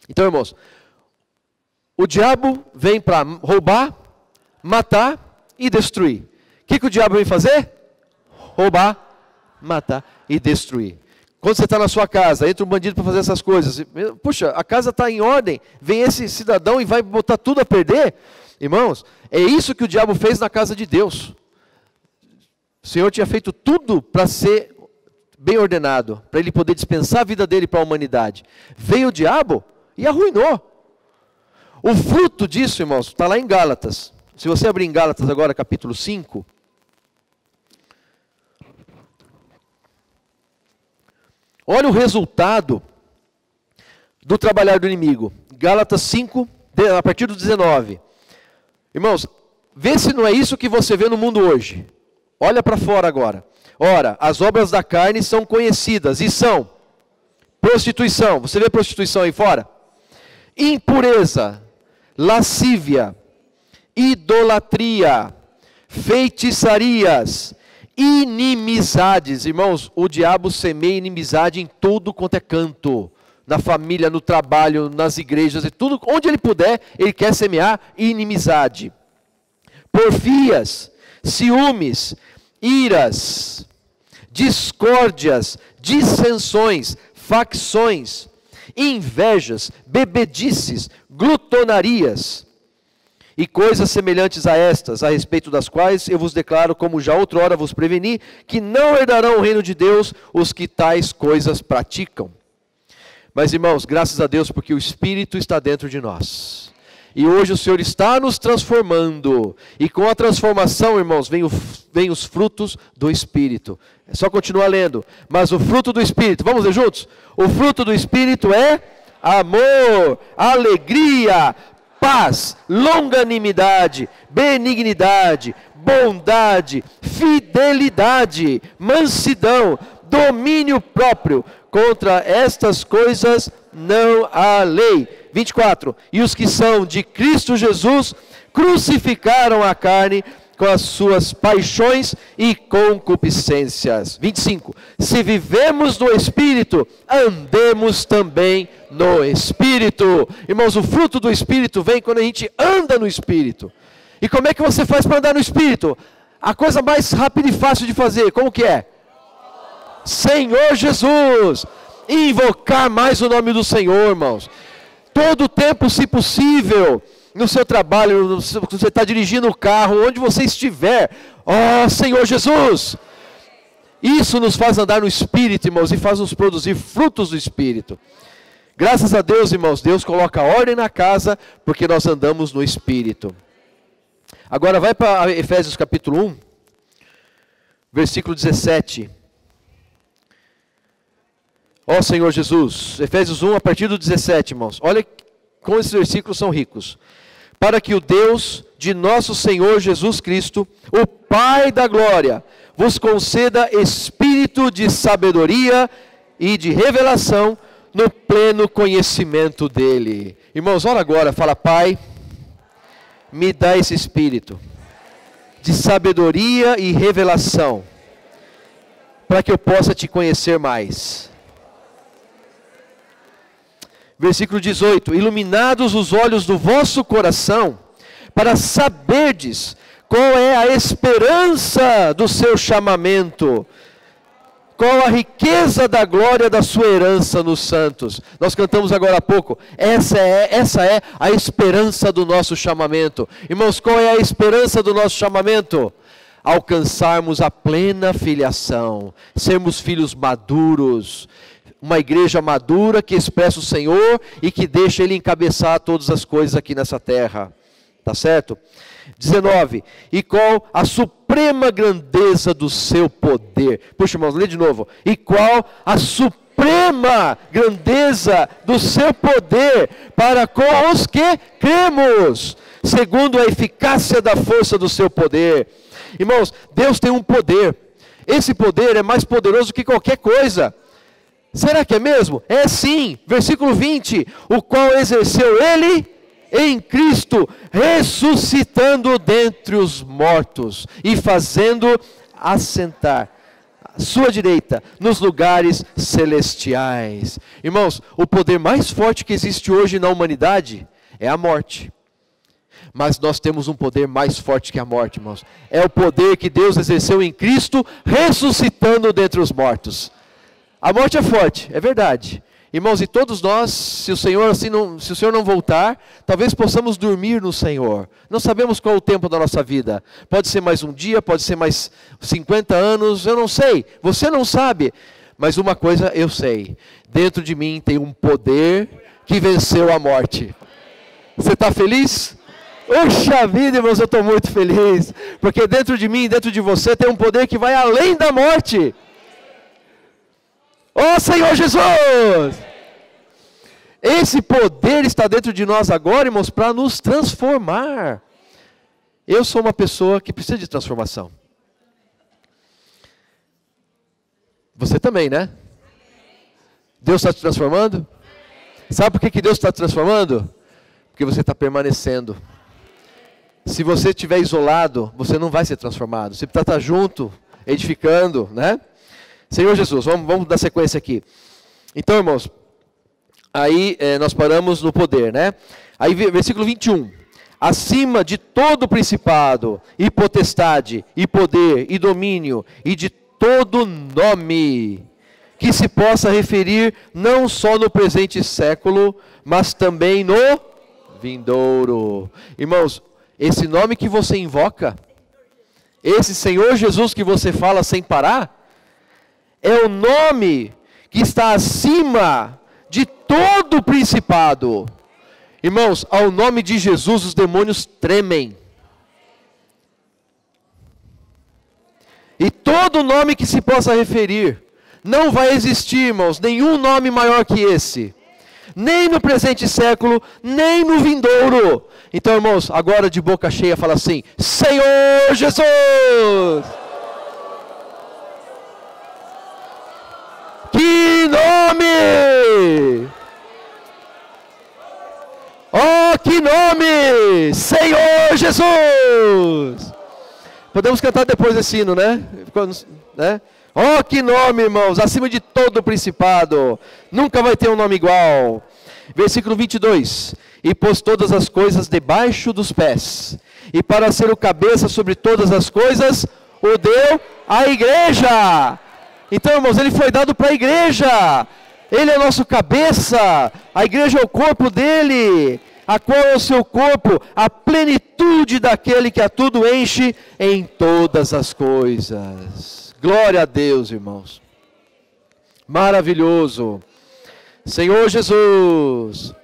Então, irmãos, o diabo vem para roubar, matar e destruir. O que o diabo vem fazer? Roubar, matar e destruir. Quando você está na sua casa, entra um bandido para fazer essas coisas. Puxa, a casa está em ordem. Vem esse cidadão e vai botar tudo a perder. Irmãos, é isso que o diabo fez na casa de Deus. O Senhor tinha feito tudo para ser bem ordenado, para Ele poder dispensar a vida dele para a humanidade. Veio o diabo e arruinou. O fruto disso, irmãos, está lá em Gálatas. Se você abrir em Gálatas agora, capítulo 5... olha o resultado do trabalhar do inimigo. Gálatas 5, a partir do 19. Irmãos, vê se não é isso que você vê no mundo hoje. Olha para fora agora. Ora, as obras da carne são conhecidas e são prostituição. Você vê prostituição aí fora? Impureza, lascívia, idolatria, feitiçarias, inimizades. Irmãos, o diabo semeia inimizade em tudo quanto é canto, na família, no trabalho, nas igrejas, e tudo, onde ele puder, ele quer semear inimizade. Porfias, ciúmes, iras, discórdias, dissensões, facções, invejas, bebedices, glutonarias, e coisas semelhantes a estas, a respeito das quais eu vos declaro, como já outrora vos preveni, que não herdarão o reino de Deus os que tais coisas praticam. Mas, irmãos, graças a Deus, porque o Espírito está dentro de nós. E hoje o Senhor está nos transformando. E com a transformação, irmãos, vem os frutos do Espírito. É só continuar lendo. Mas o fruto do Espírito, vamos ler juntos? O fruto do Espírito é amor, alegria, paz, longanimidade, benignidade, bondade, fidelidade, mansidão, domínio próprio. Contra estas coisas não há lei. 24. E os que são de Cristo Jesus crucificaram a carne com as suas paixões e concupiscências. 25. Se vivemos no Espírito, andemos também no Espírito. Irmãos, o fruto do Espírito vem quando a gente anda no Espírito. E como é que você faz para andar no Espírito? A coisa mais rápida e fácil de fazer, como que é? Senhor Jesus. Invocar mais o nome do Senhor, irmãos. Todo o tempo, se possível, no seu trabalho, você está dirigindo o carro, onde você estiver, ó Senhor Jesus. Isso nos faz andar no Espírito, irmãos, e faz nos produzir frutos do Espírito. Graças a Deus, irmãos, Deus coloca ordem na casa, porque nós andamos no Espírito. Agora vai para Efésios capítulo 1, versículo 17. Ó Senhor Jesus, Efésios 1 a partir do 17, irmãos. Olha como esses versículos são ricos. Para que o Deus de nosso Senhor Jesus Cristo, o Pai da glória, vos conceda espírito de sabedoria e de revelação no pleno conhecimento dele. Irmãos, olha agora, fala: Pai, me dá esse espírito de sabedoria e revelação, para que eu possa te conhecer mais. Versículo 18: iluminados os olhos do vosso coração, para saberdes qual é a esperança do seu chamamento, qual a riqueza da glória da sua herança nos santos. Nós cantamos agora há pouco, essa é a esperança do nosso chamamento. Irmãos, qual é a esperança do nosso chamamento? Alcançarmos a plena filiação, sermos filhos maduros, uma igreja madura que expressa o Senhor e que deixa Ele encabeçar todas as coisas aqui nessa terra. Tá certo? 19. E qual a suprema grandeza do seu poder. Puxa, irmãos, lê de novo. E qual a suprema grandeza do seu poder para com os que cremos, segundo a eficácia da força do seu poder. Irmãos, Deus tem um poder. Esse poder é mais poderoso que qualquer coisa. Será que é mesmo? É sim. Versículo 20. O qual exerceu Ele em Cristo, ressuscitando dentre os mortos e fazendo assentar a sua direita nos lugares celestiais. Irmãos, o poder mais forte que existe hoje na humanidade é a morte. Mas nós temos um poder mais forte que a morte, irmãos. É o poder que Deus exerceu em Cristo, ressuscitando dentre os mortos. A morte é forte, é verdade. Irmãos, e todos nós, se o Senhor não voltar, talvez possamos dormir no Senhor. Não sabemos qual é o tempo da nossa vida. Pode ser mais um dia, pode ser mais 50 anos, eu não sei. Você não sabe. Mas uma coisa eu sei. Dentro de mim tem um poder que venceu a morte. Você está feliz? Poxa vida, irmãos, eu estou muito feliz. Porque dentro de mim, dentro de você, tem um poder que vai além da morte. Ó Senhor Jesus! Esse poder está dentro de nós agora, irmãos, para nos transformar. Eu sou uma pessoa que precisa de transformação. Você também, né? Deus está te transformando? Sabe por que Deus está te transformando? Porque você está permanecendo. Se você estiver isolado, você não vai ser transformado. Você precisa estar junto, edificando, né? Senhor Jesus, vamos dar sequência aqui. Então, irmãos, aí nós paramos no poder, né? Aí, versículo 21. Acima de todo principado, e potestade, e poder, e domínio, e de todo nome, que se possa referir não só no presente século, mas também no vindouro. Irmãos, esse nome que você invoca, esse Senhor Jesus que você fala sem parar, é o nome que está acima de todo principado. Irmãos, ao nome de Jesus os demônios tremem. E todo nome que se possa referir, não vai existir, irmãos, nenhum nome maior que esse. Nem no presente século, nem no vindouro. Então, irmãos, agora de boca cheia fala assim: Senhor Jesus! Que nome! Oh, que nome! Senhor Jesus! Podemos cantar depois desse hino, né? Oh, que nome, irmãos! Acima de todo principado. Nunca vai ter um nome igual. Versículo 22. E pôs todas as coisas debaixo dos pés. E para ser o cabeça sobre todas as coisas, o deu à igreja. Então, irmãos, ele foi dado para a igreja. Ele é nosso cabeça. A igreja é o corpo dele. A qual é o seu corpo? A plenitude daquele que a tudo enche em todas as coisas. Glória a Deus, irmãos. Maravilhoso. Senhor Jesus.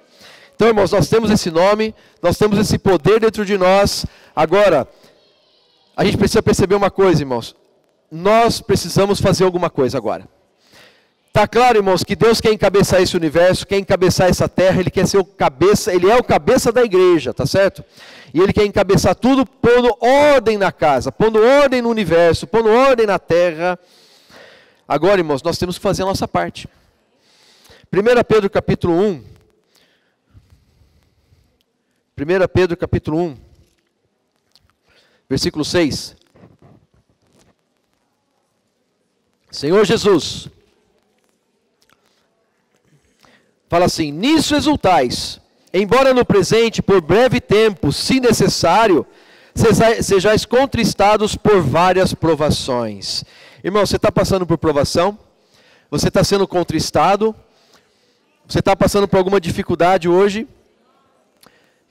Então, irmãos, nós temos esse nome, nós temos esse poder dentro de nós. Agora, a gente precisa perceber uma coisa, irmãos. Nós precisamos fazer alguma coisa agora. Está claro, irmãos, que Deus quer encabeçar esse universo, quer encabeçar essa terra, Ele quer ser o cabeça, Ele é o cabeça da igreja, tá certo? E Ele quer encabeçar tudo, pondo ordem na casa, pondo ordem no universo, pondo ordem na terra. Agora, irmãos, nós temos que fazer a nossa parte. 1 Pedro capítulo 1. 1 Pedro capítulo 1, versículo 6. Senhor Jesus, fala assim: nisso exultais, embora no presente, por breve tempo, se necessário, sejais contristados por várias provações. Irmão, você está passando por provação? Você está sendo contristado? Você está passando por alguma dificuldade hoje?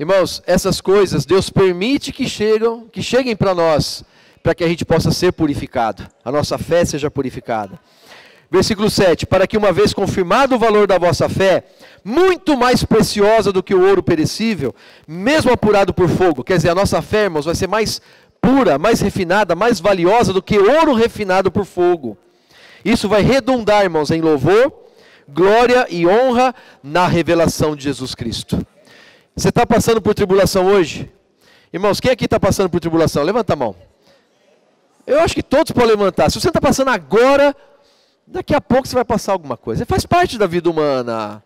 Irmãos, essas coisas Deus permite que cheguem para nós, para que a gente possa ser purificado, a nossa fé seja purificada. Versículo 7, para que uma vez confirmado o valor da vossa fé, muito mais preciosa do que o ouro perecível, mesmo apurado por fogo, quer dizer, a nossa fé, irmãos, vai ser mais pura, mais refinada, mais valiosa do que ouro refinado por fogo. Isso vai redundar, irmãos, em louvor, glória e honra na revelação de Jesus Cristo. Você está passando por tribulação hoje? Irmãos, quem aqui está passando por tribulação? Levanta a mão. Eu acho que todos podem levantar. Se você está passando agora, daqui a pouco você vai passar alguma coisa. Faz parte da vida humana,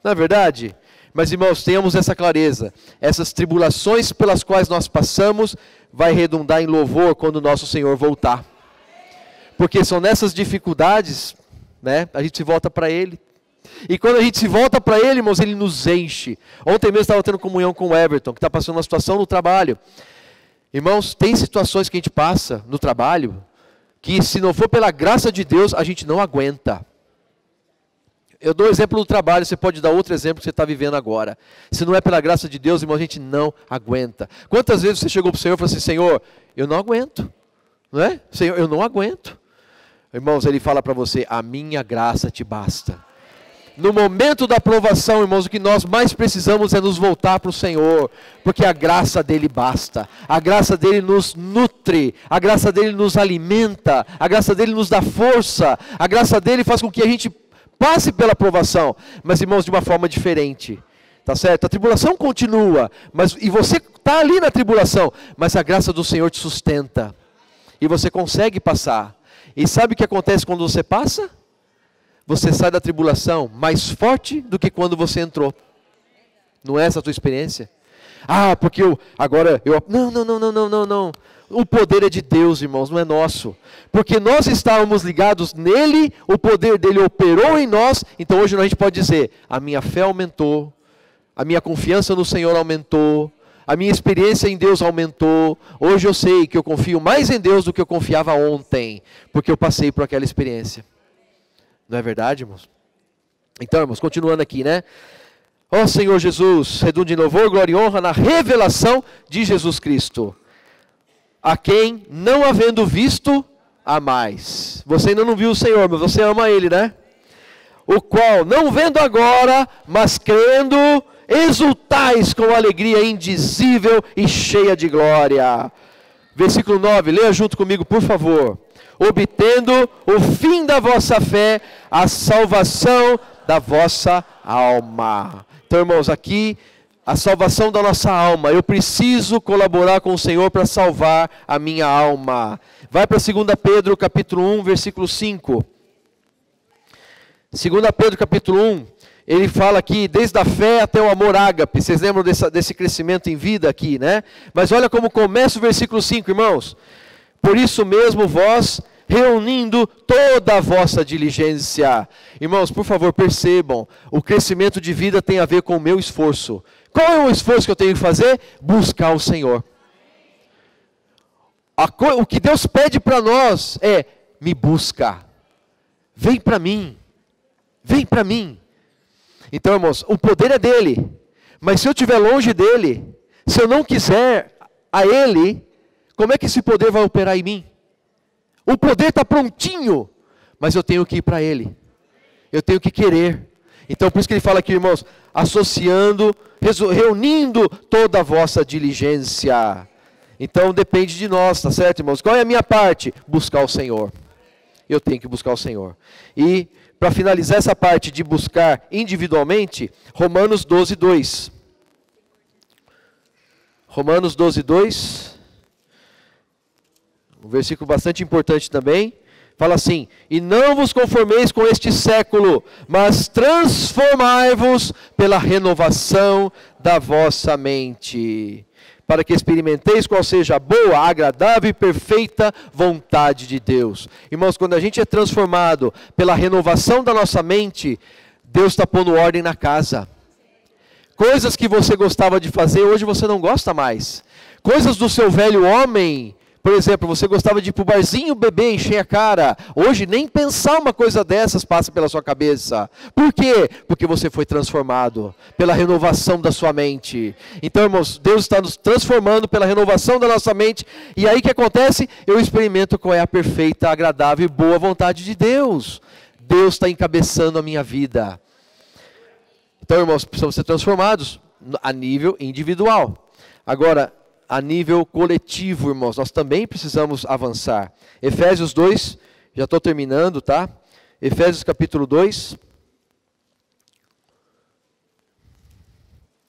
não é verdade? Mas, irmãos, tenhamos essa clareza. Essas tribulações pelas quais nós passamos, vai redundar em louvor quando o nosso Senhor voltar. Porque são nessas dificuldades, né, a gente se volta para Ele. E quando a gente se volta para Ele, irmãos, Ele nos enche. Ontem mesmo estava tendo comunhão com o Everton, que está passando uma situação no trabalho. Irmãos, tem situações que a gente passa no trabalho, que se não for pela graça de Deus, a gente não aguenta. Eu dou exemplo do trabalho, você pode dar outro exemplo que você está vivendo agora. Se não é pela graça de Deus, irmão, a gente não aguenta. Quantas vezes você chegou para o Senhor e falou assim: Senhor, eu não aguento. Não é? Senhor, eu não aguento. Irmãos, Ele fala para você: a minha graça te basta. No momento da provação, irmãos, o que nós mais precisamos é nos voltar para o Senhor, porque a graça dEle basta, a graça dEle nos nutre, a graça dEle nos alimenta, a graça dEle nos dá força, a graça dEle faz com que a gente passe pela provação, mas, irmãos, de uma forma diferente, tá certo? A tribulação continua, e você está ali na tribulação, mas a graça do Senhor te sustenta, e você consegue passar. E sabe o que acontece quando você passa? Você sai da tribulação mais forte do que quando você entrou. Não é essa a tua experiência? Ah, porque Não. O poder é de Deus, irmãos, não é nosso. Porque nós estávamos ligados nele, o poder dele operou em nós, então hoje a gente pode dizer: a minha fé aumentou, a minha confiança no Senhor aumentou, a minha experiência em Deus aumentou. Hoje eu sei que eu confio mais em Deus do que eu confiava ontem, porque eu passei por aquela experiência. Não é verdade, irmãos? Então, irmãos, continuando aqui, né? Ó Senhor Jesus, redunde em louvor, glória e honra na revelação de Jesus Cristo, a quem, não havendo visto, amais. Você ainda não viu o Senhor, mas você ama Ele, né? O qual, não vendo agora, mas crendo, exultais com alegria indizível e cheia de glória. Versículo 9, leia junto comigo, por favor. Obtendo o fim da vossa fé, a salvação da vossa alma. Então, irmãos, aqui, a salvação da nossa alma. Eu preciso colaborar com o Senhor para salvar a minha alma. Vai para 2 Pedro, capítulo 1, versículo 5. 2 Pedro, capítulo 1, ele fala aqui, desde a fé até o amor ágape. Vocês lembram desse crescimento em vida aqui, né? Mas olha como começa o versículo 5, irmãos. Por isso mesmo vós, reunindo toda a vossa diligência. Irmãos, por favor, percebam, o crescimento de vida tem a ver com o meu esforço. Qual é o esforço que eu tenho que fazer? Buscar o Senhor. O que Deus pede para nós é: me busca. Vem para mim. Vem para mim. Então, irmãos, o poder é dele. Mas se eu estiver longe dele, se eu não quiser a ele, como é que esse poder vai operar em mim? O poder está prontinho, mas eu tenho que ir para Ele. Eu tenho que querer. Então, por isso que ele fala aqui, irmãos, associando, reunindo toda a vossa diligência. Então, depende de nós, tá certo, irmãos? Qual é a minha parte? Buscar o Senhor. Eu tenho que buscar o Senhor. E, para finalizar essa parte de buscar individualmente, Romanos 12, 2. Romanos 12, 2. Um versículo bastante importante também. Fala assim: e não vos conformeis com este século, mas transformai-vos pela renovação da vossa mente, para que experimenteis qual seja a boa, agradável e perfeita vontade de Deus. Irmãos, quando a gente é transformado pela renovação da nossa mente, Deus está pondo ordem na casa. Coisas que você gostava de fazer, hoje você não gosta mais. Coisas do seu velho homem. Por exemplo, você gostava de ir para o barzinho beber, encher a cara. Hoje nem pensar uma coisa dessas passa pela sua cabeça. Por quê? Porque você foi transformado pela renovação da sua mente. Então, irmãos, Deus está nos transformando pela renovação da nossa mente. E aí o que acontece? Eu experimento qual é a perfeita, agradável e boa vontade de Deus. Deus está encabeçando a minha vida. Então, irmãos, precisamos ser transformados a nível individual. Agora, a nível coletivo, irmãos, nós também precisamos avançar. Efésios 2, já estou terminando, tá? Efésios capítulo 2.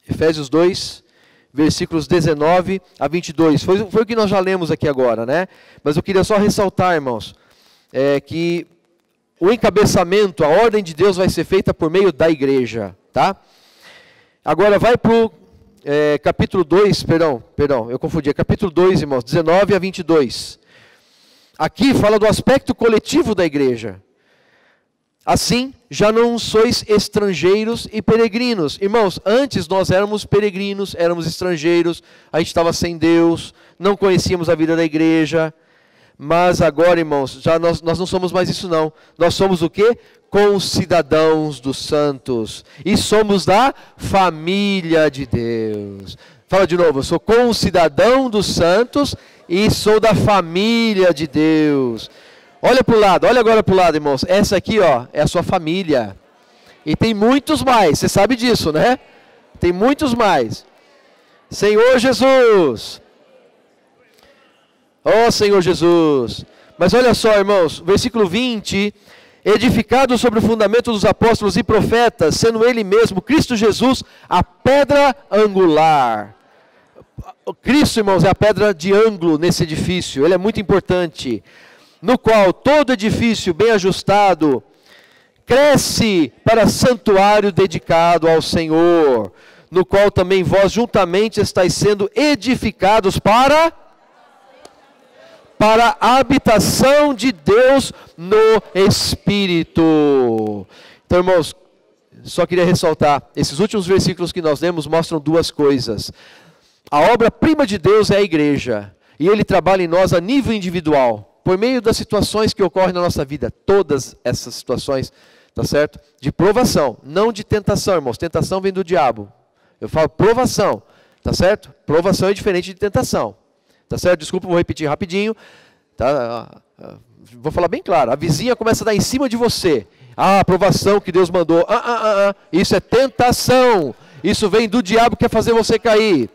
Efésios 2, versículos 19 a 22. Foi o que nós já lemos aqui agora, né? Mas eu queria só ressaltar, irmãos, que o encabeçamento, a ordem de Deus vai ser feita por meio da igreja, tá? Agora vai para o capítulo 2, perdão, eu confundi, capítulo 2, irmãos, 19 a 22. Aqui fala do aspecto coletivo da igreja. Assim, já não sois estrangeiros e peregrinos. Irmãos, antes nós éramos peregrinos, éramos estrangeiros, a gente estava sem Deus, não conhecíamos a vida da igreja. Mas agora, irmãos, já nós não somos mais isso não. Nós somos o quê? Concidadãos dos santos. E somos da família de Deus. Fala de novo, eu sou concidadão dos santos e sou da família de Deus. Olha para o lado, olha agora para o lado, irmãos. Essa aqui, ó, é a sua família. E tem muitos mais, você sabe disso, né? Tem muitos mais. Senhor Jesus. Ó Senhor Jesus. Mas olha só, irmãos, versículo 20. Edificado sobre o fundamento dos apóstolos e profetas, sendo ele mesmo, Cristo Jesus, a pedra angular. O Cristo, irmãos, é a pedra de ângulo nesse edifício. Ele é muito importante. No qual todo edifício bem ajustado cresce para santuário dedicado ao Senhor, no qual também vós juntamente estáis sendo edificados para a habitação de Deus no Espírito. Então, irmãos, só queria ressaltar, esses últimos versículos que nós lemos mostram duas coisas. A obra-prima de Deus é a igreja, e Ele trabalha em nós a nível individual, por meio das situações que ocorrem na nossa vida, todas essas situações, tá certo? De provação, não de tentação, irmãos. Tentação vem do diabo. Eu falo provação, tá certo? Provação é diferente de tentação. Tá certo? Desculpa, vou repetir rapidinho. Tá? Vou falar bem claro. A vizinha começa a dar em cima de você. A aprovação que Deus mandou. Isso é tentação. Isso vem do diabo que quer fazer você cair.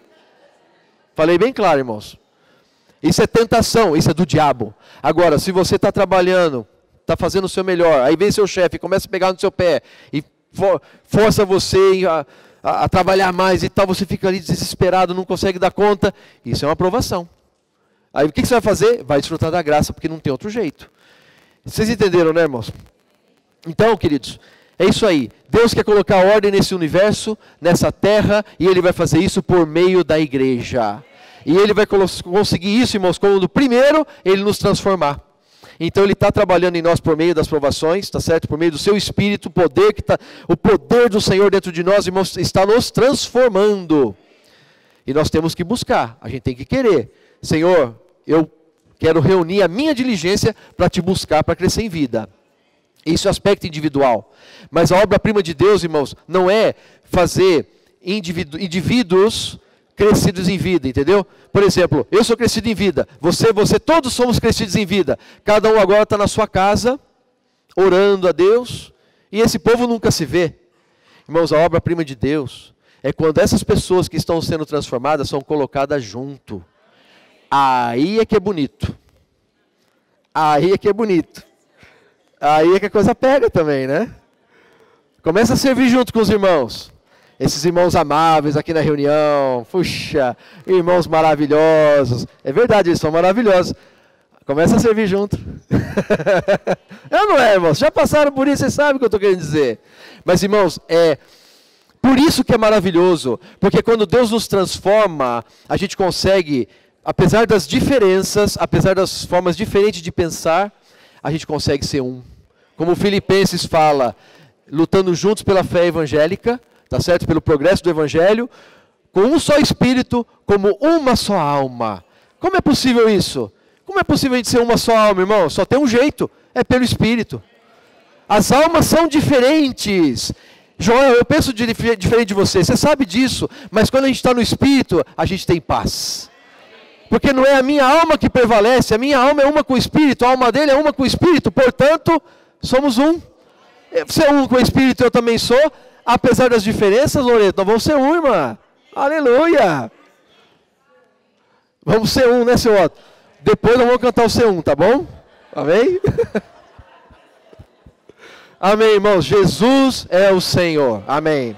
Falei bem claro, irmãos. Isso é tentação, isso é do diabo. Agora, se você está trabalhando, está fazendo o seu melhor, aí vem seu chefe, começa a pegar no seu pé e força você a trabalhar mais e tal, você fica ali desesperado, não consegue dar conta. Isso é uma aprovação. Aí o que você vai fazer? Vai desfrutar da graça, porque não tem outro jeito. Vocês entenderam, né, irmãos? Então, queridos, é isso aí. Deus quer colocar ordem nesse universo, nessa terra, e Ele vai fazer isso por meio da igreja. E Ele vai conseguir isso, irmãos, quando primeiro Ele nos transformar. Então Ele está trabalhando em nós por meio das provações, tá certo? Por meio do seu Espírito, o poder do Senhor dentro de nós, irmãos, está nos transformando. E nós temos que buscar, a gente tem que querer. Senhor, eu quero reunir a minha diligência para te buscar, para crescer em vida. Isso é aspecto individual. Mas a obra-prima de Deus, irmãos, não é fazer indivíduos crescidos em vida, entendeu? Por exemplo, eu sou crescido em vida, você, todos somos crescidos em vida. Cada um agora está na sua casa, orando a Deus, e esse povo nunca se vê. Irmãos, a obra-prima de Deus é quando essas pessoas que estão sendo transformadas são colocadas junto. Aí é que é bonito. Aí é que é bonito. Aí é que a coisa pega também, né? Começa a servir junto com os irmãos. Esses irmãos amáveis aqui na reunião. Puxa, irmãos maravilhosos. É verdade, eles são maravilhosos. Começa a servir junto. Não é, irmãos? Já passaram por isso, vocês sabem o que eu estou querendo dizer. Mas, irmãos, por isso que é maravilhoso. Porque quando Deus nos transforma, a gente consegue, apesar das diferenças, apesar das formas diferentes de pensar, a gente consegue ser um. Como o Filipenses fala, lutando juntos pela fé evangélica, tá certo? Pelo progresso do evangelho, com um só espírito, como uma só alma. Como é possível isso? Como é possível a gente ser uma só alma, irmão? Só tem um jeito, é pelo espírito. As almas são diferentes. Joel, eu penso diferente de você, você sabe disso, mas quando a gente está no espírito, a gente tem paz. Porque não é a minha alma que prevalece, a minha alma é uma com o espírito, a alma dele é uma com o espírito, portanto, somos um. Você é um com o espírito, eu também sou. Apesar das diferenças, Loreto, nós vamos ser um, irmã. Aleluia. Vamos ser um, né, seu Otto? Depois nós vamos cantar o C1, tá bom? Amém? Amém, irmãos. Jesus é o Senhor. Amém.